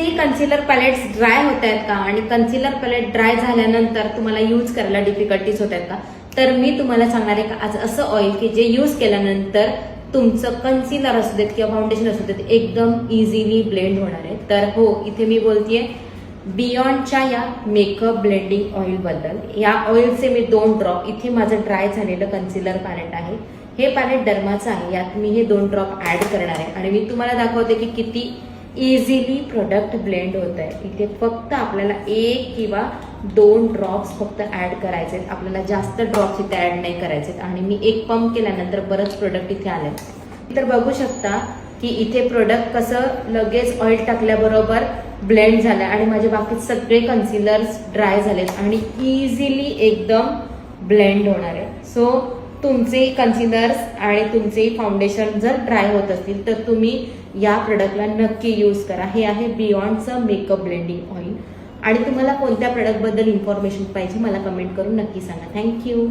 तुमचेही concealer palettes dry होत आहेत का आणि कन्सिलर पॅलेट ड्राय झाल्यानंतर तुम्हाला यूज करायला डिफिकल्टीज होत आहेत का, तर मी तुम्हाला सांगणार आहे का आज असं ऑइल की जे यूज केल्यानंतर तुमचं कन्सिलर असू देत किंवा फाउंडेशन असू देत एकदम इझिली ब्लेंड होणार आहे. तर हो, इथे मी बोलतेय बियॉन्डच्या या मेकअप ब्लेंडिंग ऑइल बद्दल. या ऑइलचे मी 2 ड्रॉप, इथे माझं ड्राय झालेलं कन्सिलर पॅलेट आहे, हे पॅलेट डर्माचं आहे, यात मी हे 2 ड्रॉप ऍड करणार आहे आणि मी तुम्हाला दाखवते की किती इझिली प्रोडक्ट ब्लेंड होत आहे. इथे फक्त आपल्याला 1 किंवा 2 ड्रॉप्स फक्त ऍड करायचे आहेत, आपल्याला जास्त ड्रॉप्स इथे ऍड नाही करायचे. आणि मी 1 पंप केल्यानंतर बरंच प्रोडक्ट इथे आलंय. तर बघू शकता की इथे प्रोडक्ट कसं लगेच ऑइल टाकल्याबरोबर ब्लेंड झालं आणि माझे बाकी सगळे कन्सिलर्स ड्राय झालेत आणि इझिली एकदम ब्लेंड होणार आहे. सो तुमचे कन्सिलर्स आणि तुमचे फाउंडेशन जर ड्राय होत असतील तर तुम्ही या प्रोडक्टला नक्की यूज करा. हे आहे बियॉन्डचं मेकअप ब्लेंडिंग ऑइल. आणि तुम्हाला कोणत्या प्रोडक्टबद्दल इन्फॉर्मेशन पाहिजे मला कमेंट करून नक्की सांगा. थँक्यू.